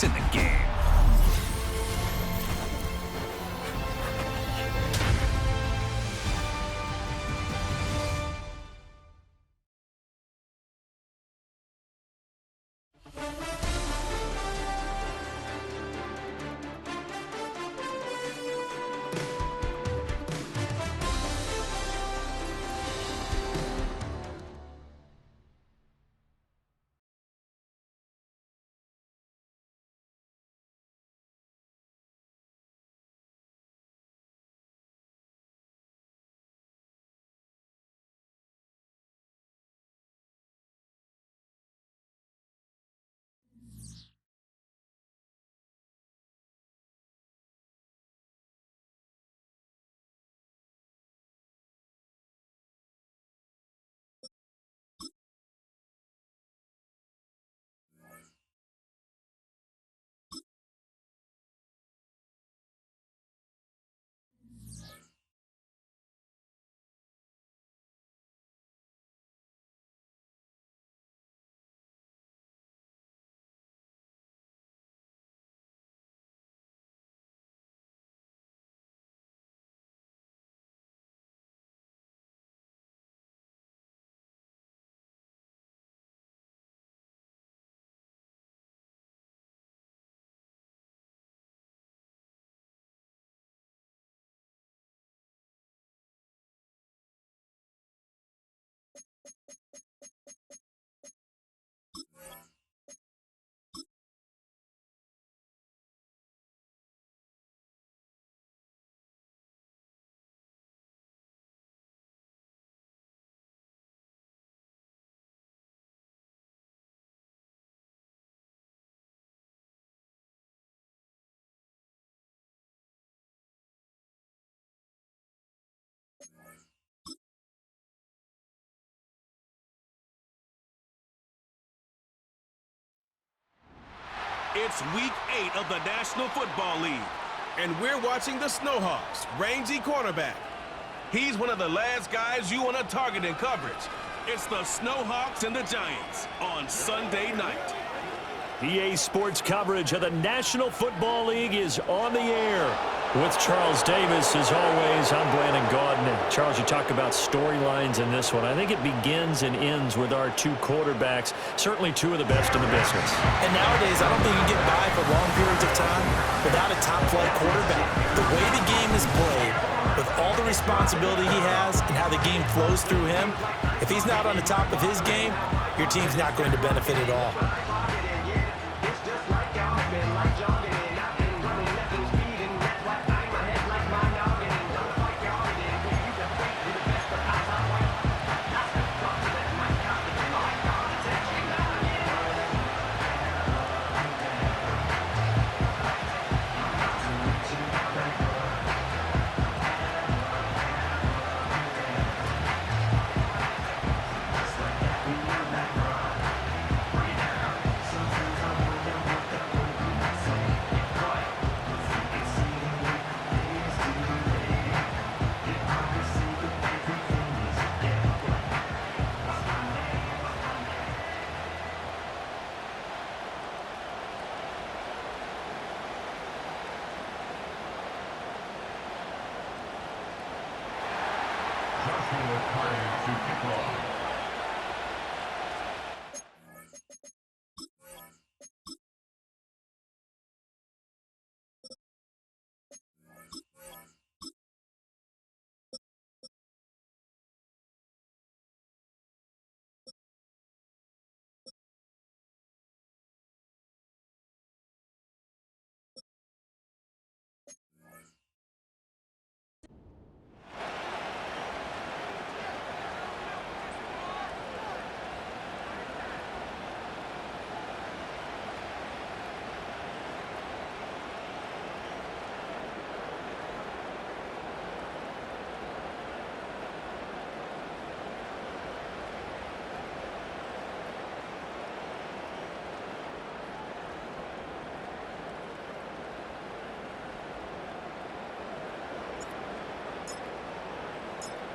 best in the game. It's week 8 of the National Football League, and we're watching the Snowhawks, rangy cornerback. He's one of the last guys you want to target in coverage. It's the Snowhawks and the Giants on Sunday night. EA Sports coverage of the National Football League is on the air. With Charles Davis, as always, I'm Brandon Gaudin. And Charles, you talk about storylines in this one. I think it begins and ends with our two quarterbacks, certainly two of the best in the business. And nowadays, I don't think you get by for long periods of time without a top-flight quarterback. The way the game is played, with all the responsibility he has and how the game flows through him, if he's not on the top of his game, your team's not going to benefit at all.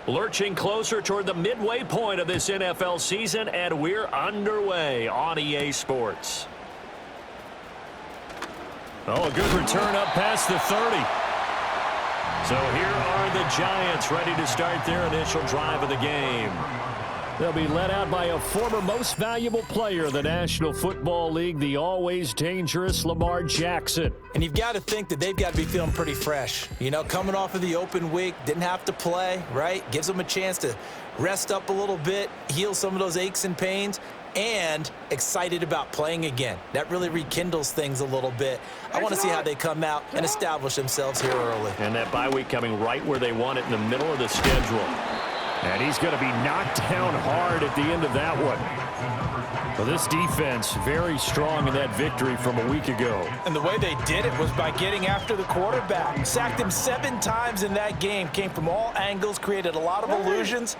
Lurching closer toward the midway point of this NFL season, and we're underway on EA Sports. Oh, a good return up past the 30. So here are the Giants ready to start their initial drive of the game. They'll be led out by a former most valuable player of the National Football League, the always dangerous Lamar Jackson. And you've got to think that they've got to be feeling pretty fresh. You know, coming off of the open week, didn't have to play, right? Gives them a chance to rest up a little bit, heal some of those aches and pains, and excited about playing again. That really rekindles things a little bit. I want to see how they come out and establish themselves here early. And that bye week coming right where they want it in the middle of the schedule. And he's going to be knocked down hard at the end of that one. Well, this defense very strong in that victory from a week ago. And the way they did it was by getting after the quarterback. Sacked him 7 times in that game. Came from all angles, created a lot of illusions,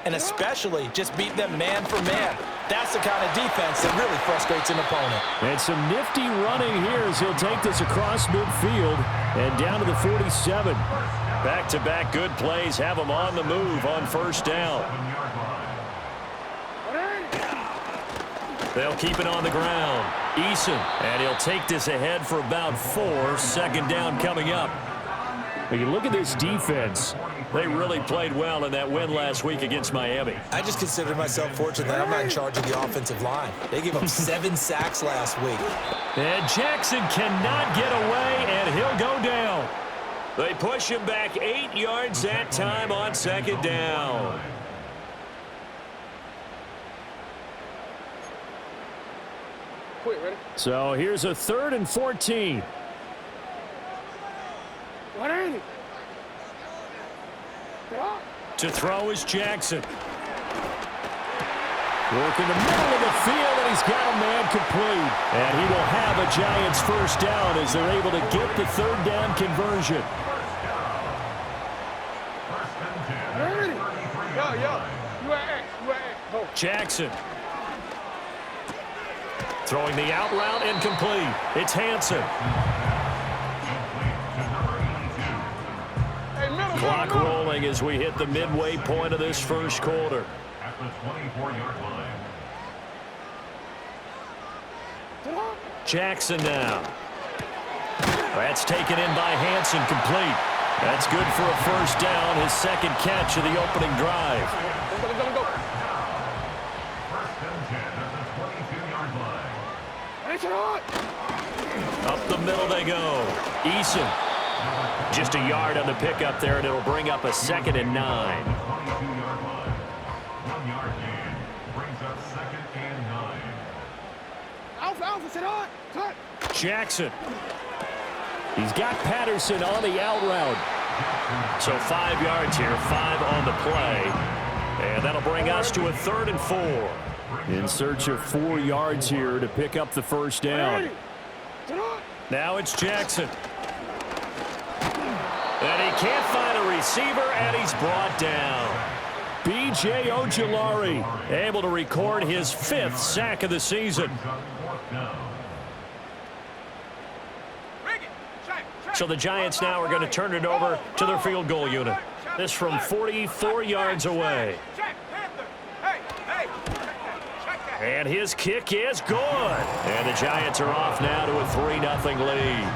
and especially just beat them man for man. That's the kind of defense that really frustrates an opponent. And some nifty running here as he'll take this across midfield and down to the 47. Back-to-back good plays have him on the move on first down. They'll keep it on the ground. Eason, and he'll take this ahead for about 4. Second down coming up. When you look at this defense, they really played well in that win last week against Miami. I just consider myself fortunate that I'm not in charge of the offensive line. They gave up 7 sacks last week. And Jackson cannot get away, and he'll go down. They push him back 8 yards that time on second down. So here's a 3rd and 14. To throw is Jackson. Work in the middle of the field, and he's got a man complete. And he will have a Giants first down as they're able to get the 3rd down conversion. Jackson. Throwing the out route incomplete. It's Hansen. Clock rolling as we hit the midway point of this first quarter. At the 24-yard line. Jackson now. That's taken in by Hansen, complete. That's good for a first down, his second catch of the opening drive. First and 10 at the 22-yard line. Up the middle they go. Eason. Just a yard on the pickup there, and it'll bring up a 2nd and 9. 22-yard line. 1 yard gain brings up 2nd and 9. Jackson. He's got Patterson on the out route. So 5 yards here, 5 on the play. And that'll bring us to a 3rd and 4. In search of 4 yards here to pick up the first down. Now it's Jackson. And he can't find a receiver, and he's brought down. B.J. Ojulari able to record his 5th sack of the season. So the Giants now are going to turn it over to their field goal unit. This from 44 yards away. And his kick is good. And the Giants are off now to a 3-0 lead.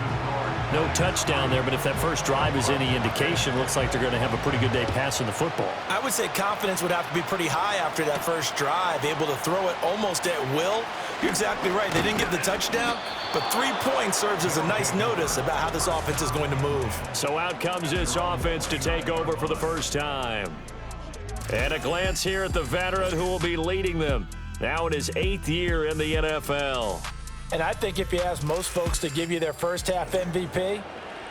No touchdown there, but if that first drive is any indication, looks like they're going to have a pretty good day passing the football. I would say confidence would have to be pretty high after that first drive, able to throw it almost at will. You're exactly right. They didn't get the touchdown, but 3 points serves as a nice notice about how this offense is going to move. So out comes this offense to take over for the first time. And a glance here at the veteran who will be leading them now in his 8th year in the NFL. And I think if you ask most folks to give you their first half MVP,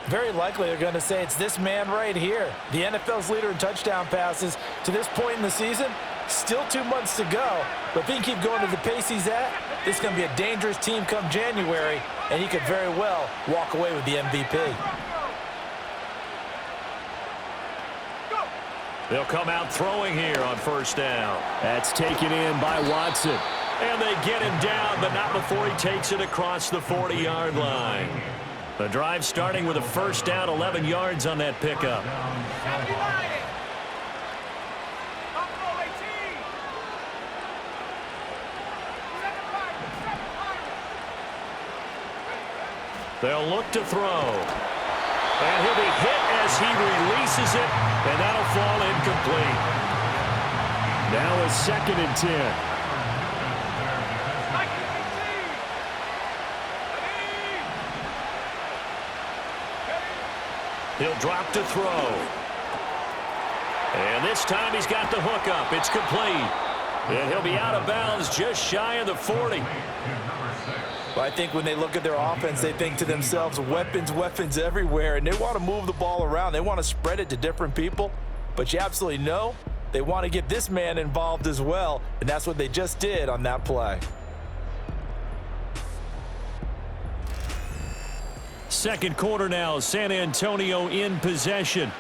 very likely they're going to say it's this man right here. The NFL's leader in touchdown passes to this point in the season. Still 2 months to go. But if he can keep going to the pace he's at, this is going to be a dangerous team come January, and he could very well walk away with the MVP. They'll come out throwing here on first down. That's taken in by Watson. And they get him down, but not before he takes it across the 40-yard line. The drive starting with a first down, 11 yards on that pickup. They'll look to throw. And he'll be hit as he releases it, and that'll fall incomplete. Now a 2nd and 10. He'll drop to throw. And this time he's got the hook up. It's complete. And he'll be out of bounds just shy of the 40. Well, I think when they look at their offense, they think to themselves, weapons, weapons everywhere, and they want to move the ball around. They want to spread it to different people. But you absolutely know they want to get this man involved as well, and that's what they just did on that play. Second quarter now, San Antonio in possession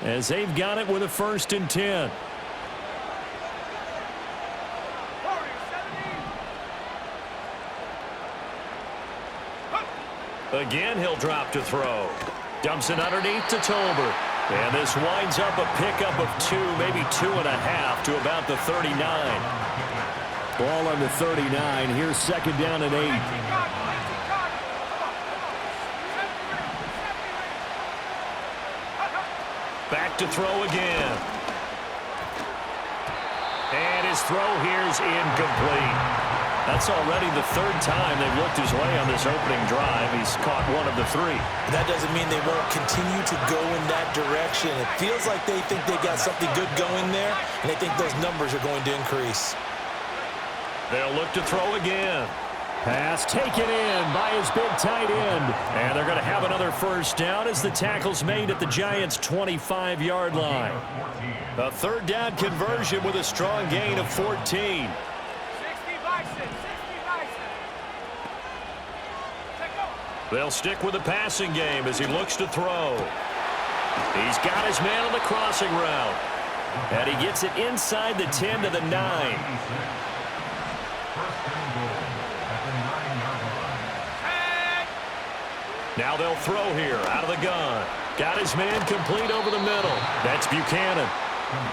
as they've got it with a 1st and 10. Again, he'll drop to throw. Dumps it underneath to Tolbert. And this winds up a pickup of 2, maybe 2.5 to about the 39. Ball on the 39. Here's 2nd down and 8. Back to throw again. And his throw here's incomplete. That's already the 3rd time they've looked his way on this opening drive. He's caught 1 of the 3. That doesn't mean they won't continue to go in that direction. It feels like they think they got something good going there, and they think those numbers are going to increase. They'll look to throw again. Pass taken in by his big tight end. And they're going to have another 1st down as the tackle's made at the Giants' 25-yard line. A 3rd down conversion with a strong gain of 14. They'll stick with the passing game as he looks to throw. He's got his man on the crossing route. And he gets it inside the 10 to the 9. Now they'll throw here out of the gun. Got his man complete over the middle. That's Buchanan.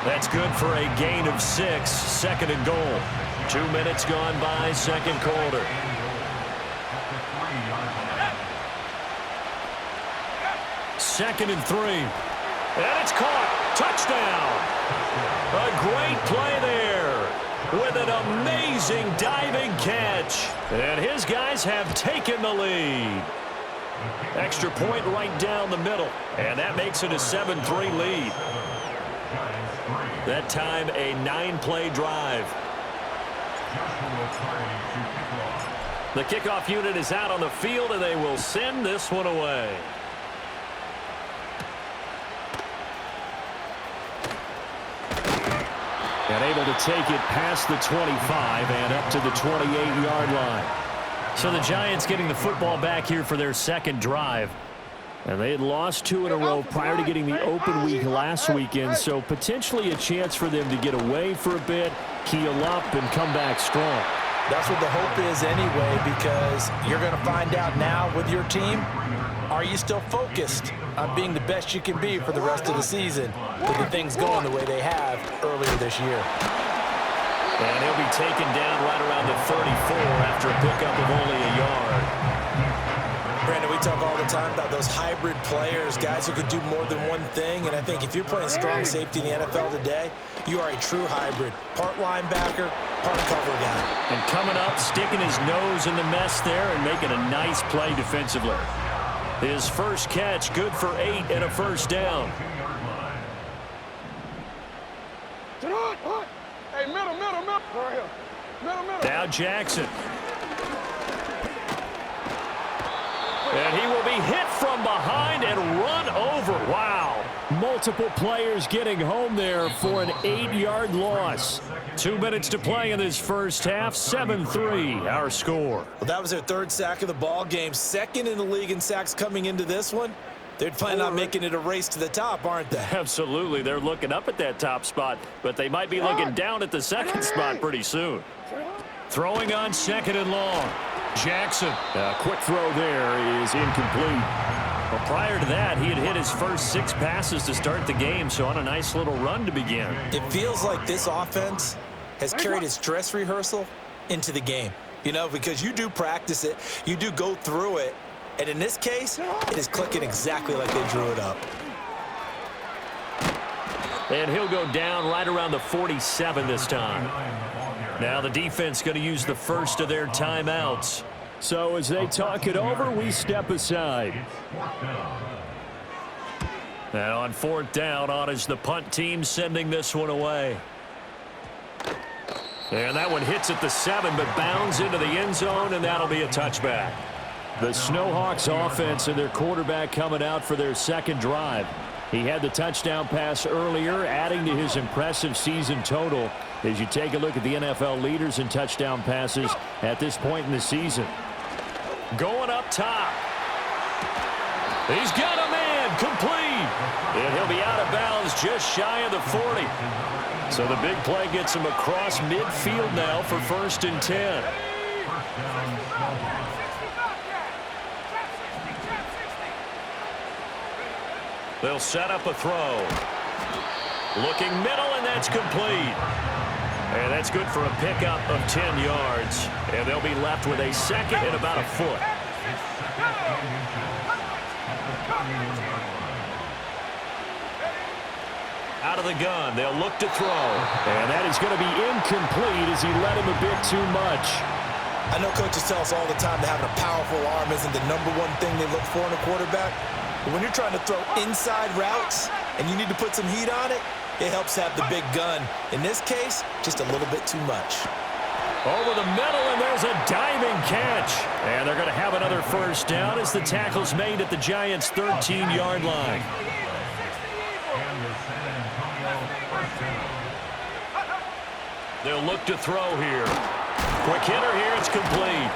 That's good for a gain of 6. 2nd and goal. 2 minutes gone by, 2nd quarter. Second and 3. And it's caught. Touchdown. A great play there with an amazing diving catch. And his guys have taken the lead. Extra point right down the middle. And that makes it a 7-3 lead. That time a 9-play drive. The kickoff unit is out on the field, and they will send this one away. And able to take it past the 25 and up to the 28-yard line. So the Giants getting the football back here for their 2nd drive. And they had lost 2 in a row prior to getting the open week last weekend, so potentially a chance for them to get away for a bit, keel up, and come back strong. That's what the hope is anyway, because you're going to find out now with your team, are you still focused on being the best you can be for the rest of the season with the things going the way they have earlier this year. And he'll be taken down right around the 34 after a pickup of only a yard. Brandon, we talk all the time about those hybrid players, guys who could do more than one thing, and I think if you're playing strong safety in the NFL today, you are a true hybrid. Part linebacker, part cover guy. And coming up, sticking his nose in the mess there and making a nice play defensively. His first catch, good for 8 and a 1st down. Hey, middle. Right here. Middle. Now Jackson. And he will be hit from behind and run over. Wow. Multiple players getting home there for an 8-yard loss. 2 minutes to play in this first half. 7-3, our score. Well, that was their 3rd sack of the ball game. 2nd in the league in sacks coming into this one. They're planning on making it a race to the top, aren't they? Absolutely. They're looking up at that top spot, but they might be looking down at the 2nd spot pretty soon. Throwing on 2nd and long. Jackson. A quick throw there is incomplete. Well, prior to that, he had hit his first 6 passes to start the game, so on a nice little run to begin. It feels like this offense has carried its dress rehearsal into the game. You know, because you do practice it, you do go through it, And in this case, it is clicking exactly like they drew it up. And he'll go down right around the 47 this time. Now the defense going to use the first of their timeouts. So as they talk it over, we step aside. Now on 4th down, on is the punt team sending this one away. And that one hits at the 7, but bounds into the end zone, and that'll be a touchback. The Snowhawks offense and their quarterback coming out for their second drive. He had the touchdown pass earlier, adding to his impressive season total as you take a look at the NFL leaders in touchdown passes at this point in the season. Going up top. He's got a man complete. And he'll be out of bounds just shy of the 40. So the big play gets him across midfield now for 1st and 10. They'll set up a throw. Looking middle, and that's complete. And that's good for a pickup of 10 yards. And they'll be left with a second and about a foot. Out of the gun, they'll look to throw. And that is going to be incomplete as he led him a bit too much. I know coaches tell us all the time that having a powerful arm isn't the #1 thing they look for in a quarterback. But when you're trying to throw inside routes and you need to put some heat on it, it helps have the big gun. In this case, just a little bit too much. Over the middle, and there's a diving catch. And they're going to have another 1st down as the tackle's made at the Giants' 13-yard line. They'll look to throw here. Quick hitter here, it's complete.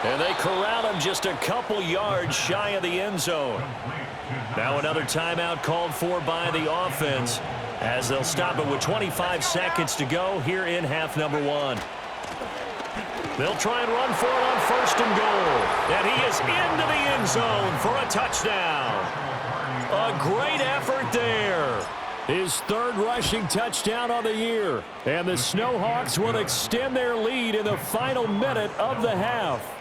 And they corral him just a couple yards shy of the end zone. Now another timeout called for by the offense as they'll stop it with 25 seconds to go here in half number 1. They'll try and run for it on 1st and goal. And he is into the end zone for a touchdown. A great effort there. His 3rd rushing touchdown on the year. And the Snowhawks will extend their lead in the final minute of the half.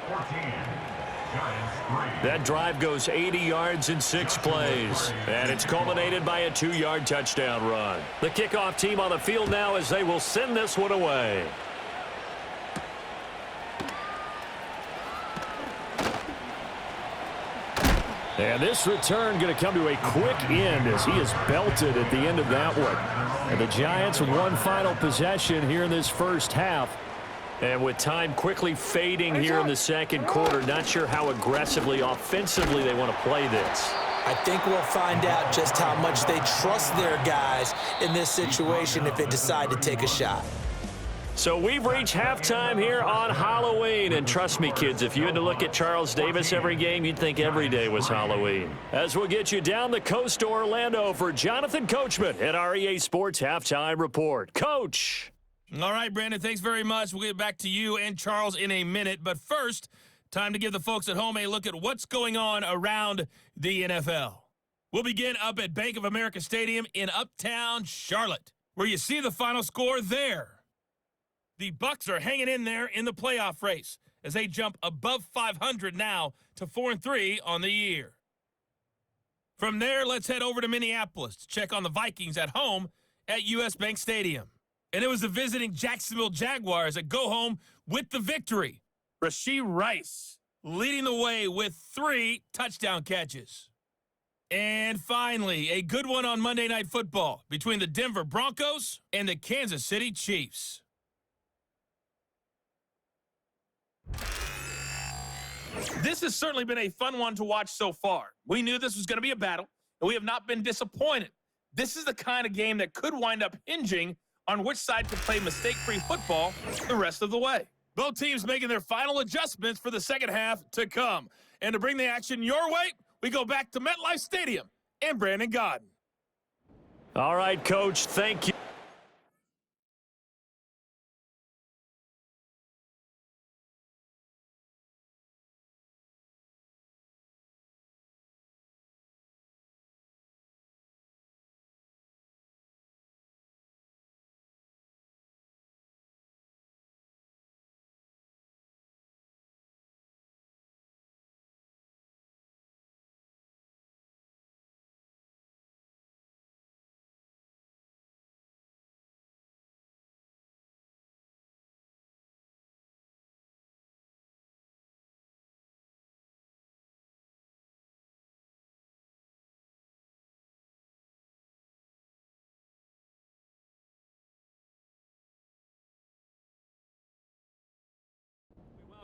That drive goes 80 yards in 6 plays. And it's culminated by a 2-yard touchdown run. The kickoff team on the field now as they will send this one away. And this return going to come to a quick end as he is belted at the end of that one. And the Giants with one final possession here in this first half. And with time quickly fading here in the second quarter, not sure how aggressively, offensively they want to play this. I think we'll find out just how much they trust their guys in this situation if they decide to take a shot. So we've reached halftime here on Halloween. And trust me, kids, if you had to look at Charles Davis every game, you'd think every day was Halloween. As we'll get you down the coast to Orlando for Jonathan Coachman at our EA Sports Halftime Report. Coach. All right, Brandon, thanks very much. We'll get back to you and Charles in a minute. But first, time to give the folks at home a look at what's going on around the NFL. We'll begin up at Bank of America Stadium in Uptown Charlotte, where you see the final score there. The Bucs are hanging in there in the playoff race as they jump above 500 now to 4-3 on the year. From there, let's head over to Minneapolis to check on the Vikings at home at US Bank Stadium. And it was the visiting Jacksonville Jaguars that go home with the victory. Rashee Rice leading the way with 3 touchdown catches. And finally, a good one on Monday Night Football between the Denver Broncos and the Kansas City Chiefs. This has certainly been a fun one to watch so far. We knew this was going to be a battle, and we have not been disappointed. This is the kind of game that could wind up hinging on which side can play mistake-free football the rest of the way. Both teams making their final adjustments for the second half to come. And to bring the action your way, we go back to MetLife Stadium and Brandon Gaudin. All right, Coach, thank you.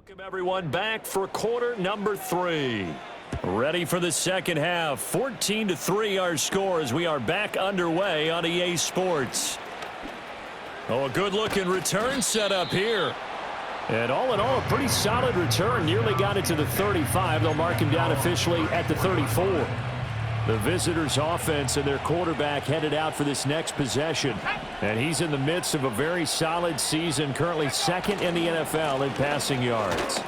Welcome everyone back for quarter number 3. Ready for the second half. 14-3 our score as we are back underway on EA Sports. Oh, a good-looking return set up here. And all in all, a pretty solid return. Nearly got it to the 35. They'll mark him down officially at the 34. The visitors' offense and their quarterback headed out for this next possession. And he's in the midst of a very solid season, currently second in the NFL in passing yards.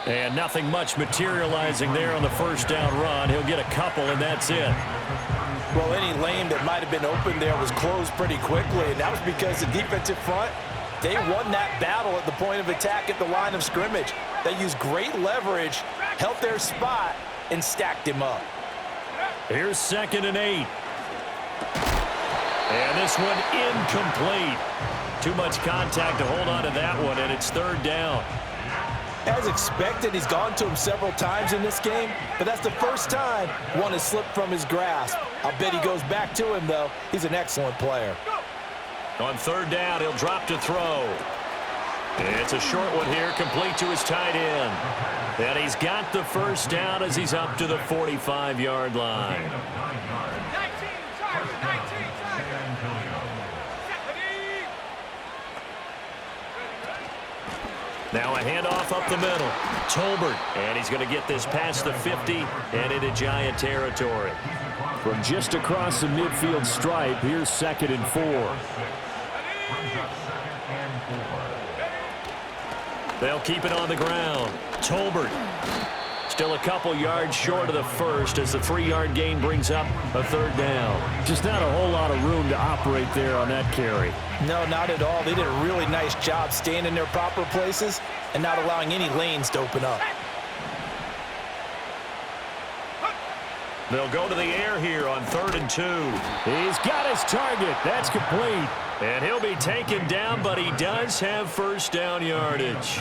And nothing much materializing there on the first down run. He'll get a couple, and that's it. Well, any lane that might have been open there was closed pretty quickly, and that was because the defensive front, they won that battle at the point of attack at the line of scrimmage. They used great leverage, held their spot, and stacked him up. Here's 2nd and 8. And this one incomplete. Too much contact to hold on to that one, and it's 3rd down. As expected, he's gone to him several times in this game, but that's the first time one has slipped from his grasp. I'll bet he goes back to him, though. He's an excellent player. On 3rd down, he'll drop to throw. It's a short one here, complete to his tight end. And he's got the first down as he's up to the 45-yard line. 19, Now a handoff up the middle. Tolbert, and he's going to get this past the 50 and into Giant territory. From just across the midfield stripe, here's 2nd and 4. They'll keep it on the ground. Tolbert still a couple yards short of the first as the 3-yard gain brings up a 3rd down. Just not a whole lot of room to operate there on that carry. No, not at all. They did a really nice job staying in their proper places and not allowing any lanes to open up. They'll go to the air here on 3rd and 2. He's got his target. That's complete. And he'll be taken down, but he does have first down yardage.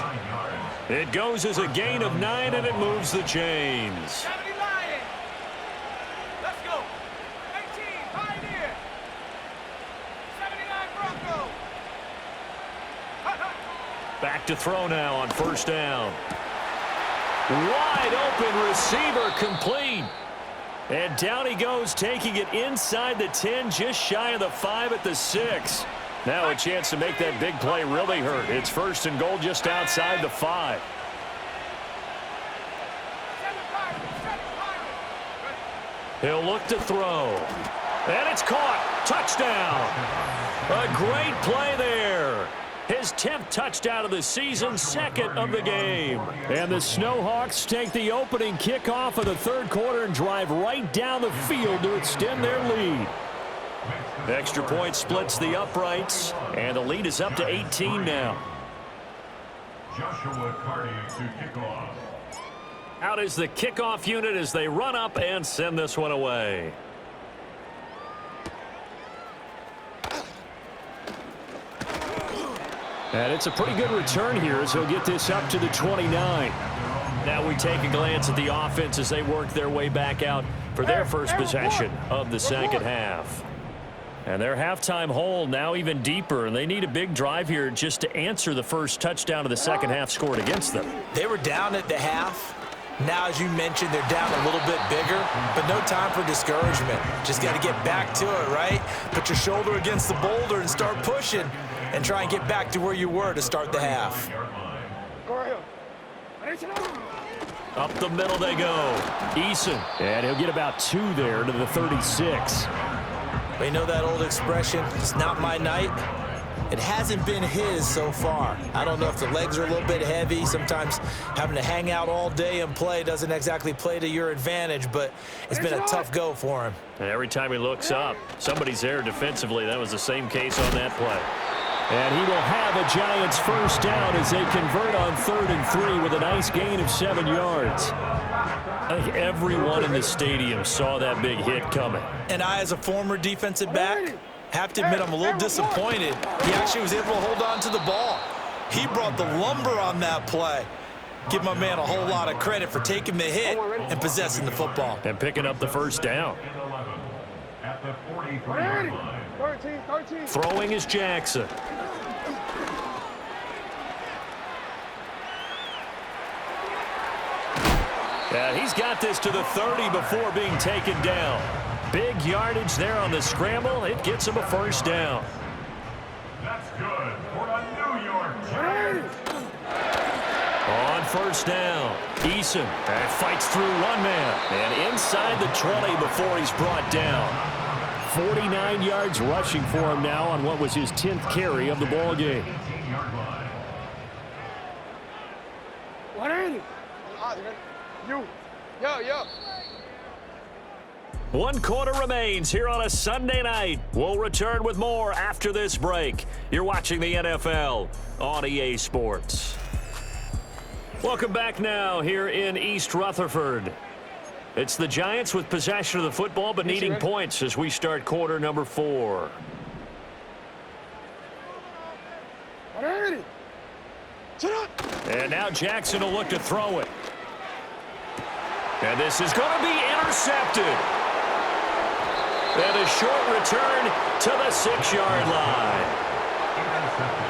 It goes as a gain of 9, and it moves the chains. 70 Lions. Let's go. 18 Pioneer. 79 Broncos. Back to throw now on 1st down. Wide open receiver complete. And down he goes, taking it inside the 10, just shy of the 5 at the 6. Now a chance to make that big play really hurt. It's 1st and goal just outside the 5. He'll look to throw. And it's caught. Touchdown. A great play there. His 10th touchdown of the season, 2nd of the game. And the Snowhawks take the opening kickoff of the 3rd quarter and drive right down the field to extend their lead. Extra point splits the uprights, and the lead is up to 18 now. Joshua Carty to kickoff. Out is the kickoff unit as they run up and send this one away. And it's a pretty good return here as he'll get this up to the 29. Now we take a glance at the offense as they work their way back out for their first possession of the second half. And their halftime hole now even deeper, and they need a big drive here just to answer the first touchdown of the second half scored against them. They were down at the half. Now, as you mentioned, they're down a little bit bigger, but no time for discouragement. Just got to get back to it, right? Put your shoulder against the boulder and start pushing and try and get back to where you were to start the half. Up the middle they go. Eason, and he'll get about 2 there to the 36. We know that old expression, it's not my night. It hasn't been his so far. I don't know if the legs are a little bit heavy. Sometimes having to hang out all day and play doesn't exactly play to your advantage, but it's been a tough go for him. And every time he looks up, somebody's there defensively. That was the same case on that play. And he will have a Giants first down as they convert on 3rd and 3 with a nice gain of 7 yards. I think everyone in the stadium saw that big hit coming. And I, as a former defensive back, have to admit I'm a little disappointed. He actually was able to hold on to the ball. He brought the lumber on that play. Give my man a whole lot of credit for taking the hit and possessing the football. And picking up the first down. At the 43-yard line. 13. Throwing is Jackson. He's got this to the 30 before being taken down. Big yardage there on the scramble. It gets him a first down. That's good for a New York Giants. On first down, Eason fights through one man and inside the 20 before he's brought down. 49 yards rushing for him now on what was his 10th carry of the ball game. 18-yard line. 180. You. Yo. 1 quarter remains here on a Sunday night. We'll return with more after this break. You're watching the NFL on EA Sports. Welcome back now here in East Rutherford. It's the Giants with possession of the football but needing points as we start quarter number 4. 180. Sit up. And now Jackson will look to throw it. And this is going to be intercepted. And a short return to the 6-yard line. Intercepted.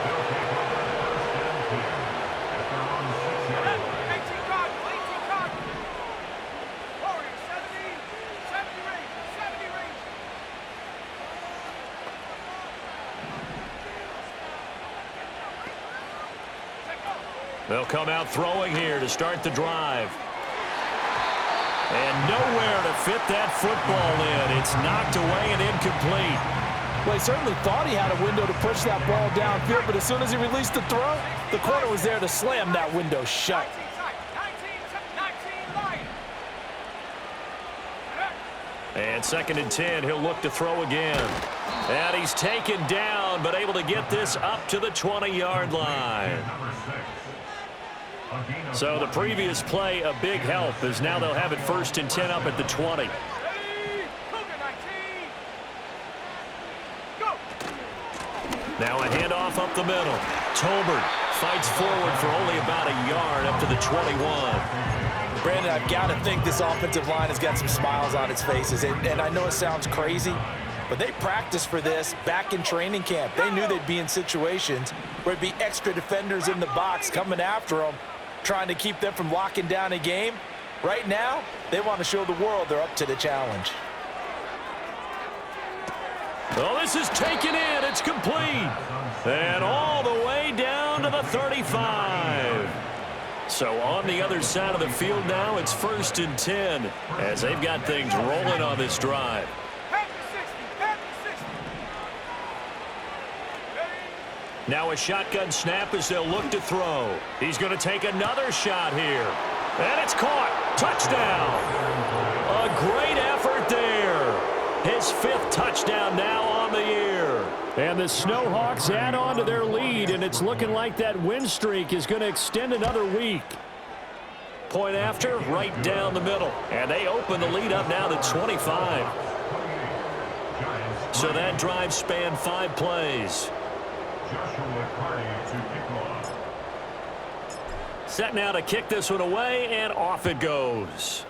They'll take over first and 10 at their own 6-yard line. 18 Cardinal. Warriors, 70 range. 70 range. They'll come out throwing here to start the drive. And nowhere to fit that football in. It's knocked away and incomplete. Well, he certainly thought he had a window to push that ball downfield, but as soon as he released the throw, the corner was there to slam that window shut. 19 line. And 2nd and 10, he'll look to throw again. And he's taken down, but able to get this up to the 20-yard line. Number 6. A gain of So the 14. previous play, a big help, as now they'll have it 1st and 10 up at the 20. Ready. Cougar 19. Go. Now a handoff up the middle. Tolbert fights forward for only about a yard up to the 21. Brandon, I've got to think this offensive line has got some smiles on its faces. And I know it sounds crazy, but they practiced for this back in training camp. They knew they'd be in situations where it'd be extra defenders in the box coming after them, trying to keep them from locking down a game. Right now, they want to show the world they're up to the challenge. Oh, this is taken in. It's complete. And all the way down to the 35. So on the other side of the field now, it's 1st and 10 as they've got things rolling on this drive. Back to 60. Ready. Now a shotgun snap as they'll look to throw. He's going to take another shot here. And it's caught. Touchdown. A great effort there. His 5th touchdown now on the year. And the Snowhawks add on to their lead, and it's looking like that win streak is going to extend another week. Point after, right down the middle. And they open the lead up now to 25. So that drive spanned 5 plays. Joshua Carty to kickoff. Set now to kick this one away, and off it goes.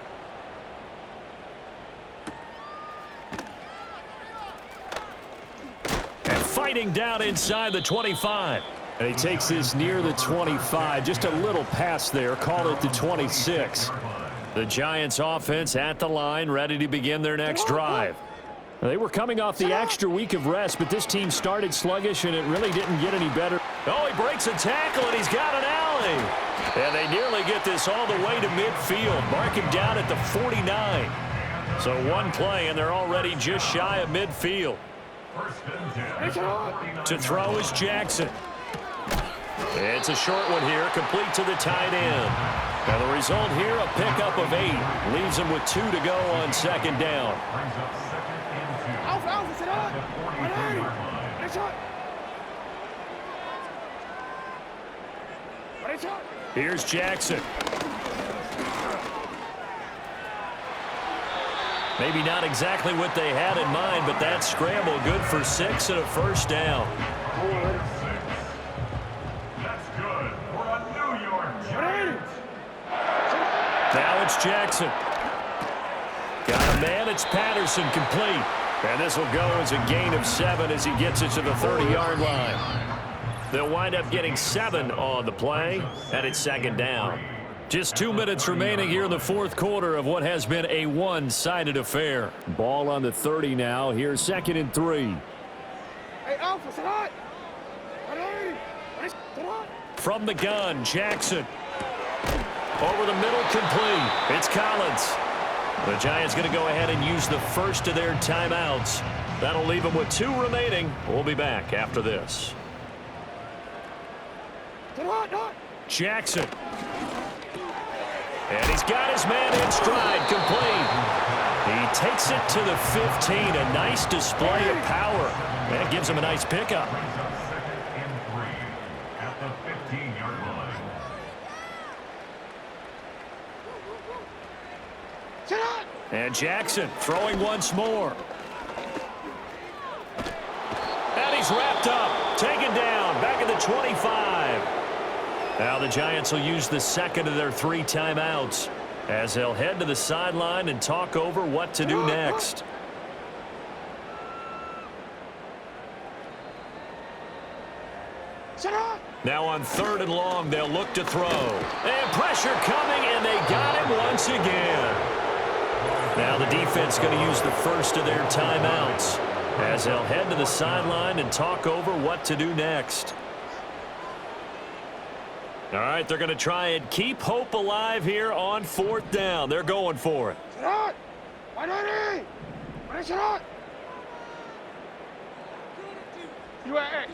And fighting down inside the 25. And he takes this near the 25. Just a little pass there. Call it the 26. The Giants offense at the line, ready to begin their next drive. They were coming off the extra week of rest, but this team started sluggish, and it really didn't get any better. Oh, he breaks a tackle, and he's got an alley. And they nearly get this all the way to midfield, marking down at the 49. So one play, and they're already just shy of midfield. To throw is Jackson. It's a short one here, complete to the tight end. Now the result here, a pickup of 8. Leaves him with 2 to go on 2nd down. Alpha, sit up. 180. Ready, shot. Ready, shot. Here's Jackson. Maybe not exactly what they had in mind, but that scramble good for 6 and a first down. That's good for a New York Giants. Now it's Jackson. Got a man, it's Patterson, complete. And this will go as a gain of 7 as he gets it to the 30-yard line. They'll wind up getting 7 on the play, and it's 2nd down. Just 2 minutes remaining here in the fourth quarter of what has been a one-sided affair. Ball on the 30 now. Here's 2nd and 3. Hey, Alpha, sit hot. From the gun, Jackson. Over the middle, complete. It's Collins. The Giants going to go ahead and use the first of their timeouts. That'll leave them with 2 remaining. We'll be back after this. Jackson. And he's got his man in stride, complete. He takes it to the 15. A nice display of power. That gives him a nice pickup. Brings up 2nd and 3 at the 15-yard line. And Jackson throwing once more. And he's wrapped up, taken down, back at the 25. Now the Giants will use the second of their 3 timeouts as they'll head to the sideline and talk over what to do next. Now on 3rd and long, they'll look to throw. And pressure coming, and they got him once again. Now the defense going to use the first of their timeouts as they'll head to the sideline and talk over what to do next. All right, they're going to try and keep hope alive here on 4th down. They're going for it. UAX.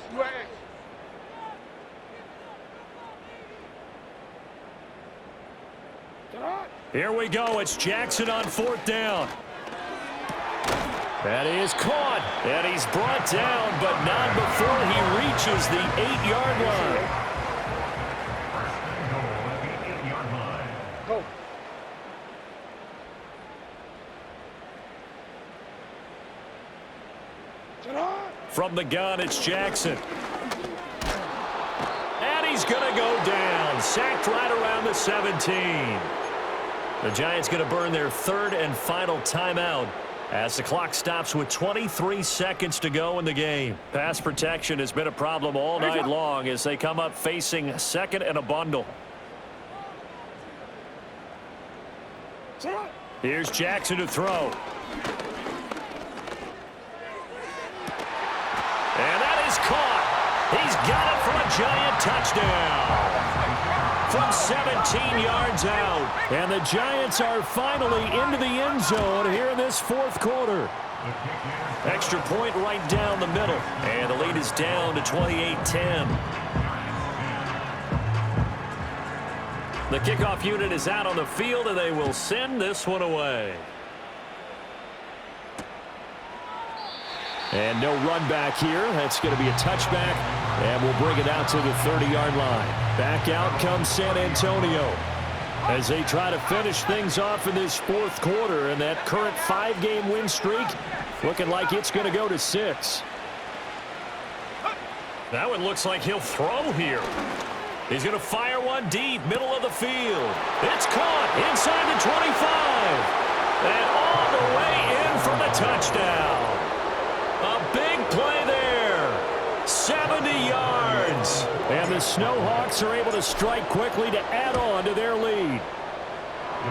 Here we go. It's Jackson on 4th down. That is caught. And he's brought down, but not before he reaches the 8-yard line. First and goal at the 8-yard line. Go. From the gun, it's Jackson. And he's going to go down. Sacked right around the 17. The Giants going to burn their 3rd and final timeout as the clock stops with 23 seconds to go in the game. Pass protection has been a problem all night long as they come up facing 2nd and a bundle. Here's Jackson to throw. And that is caught. He's got it for a Giant touchdown. From 17 yards out. And the Giants are finally into the end zone here in this 4th quarter. Extra point right down the middle. And the lead is down to 28-10. The kickoff unit is out on the field, and they will send this one away. And no run back here. That's going to be a touchback, and we'll bring it out to the 30-yard line. Back out comes San Antonio as they try to finish things off in this 4th quarter, and that current 5-game win streak looking like it's going to go to 6. That one looks like he'll throw here. He's going to fire one deep, middle of the field. It's caught inside the 25. And all the way in for the touchdown. A big play there. 70 yards. And the Snowhawks are able to strike quickly to add on to their lead.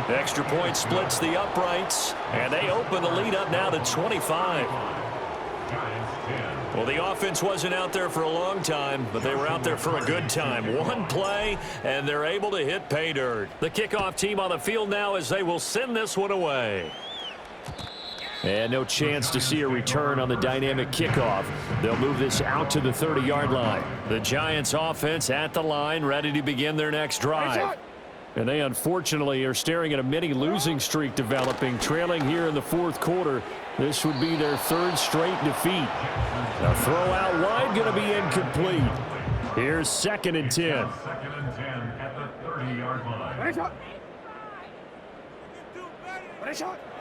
The extra point splits the uprights, and they open the lead up now to 25. Well, the offense wasn't out there for a long time, but they were out there for a good time. One play, and they're able to hit pay dirt. The kickoff team on the field now as they will send this one away. And no chance to see a return on the dynamic kickoff. They'll move this out to the 30-yard line. The Giants offense at the line, ready to begin their next drive. And they unfortunately are staring at a mini losing streak developing, trailing here in the 4th quarter. This would be their 3rd straight defeat. The throw out wide going to be incomplete. Here's 2nd and 10. 2nd and 10 at the 30-yard line.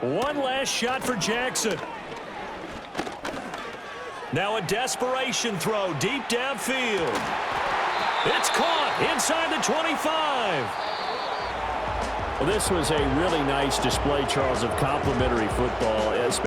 One last shot for Jackson. Now a desperation throw deep downfield. It's caught inside the 25. Well, this was a really nice display, Charles, of complimentary football.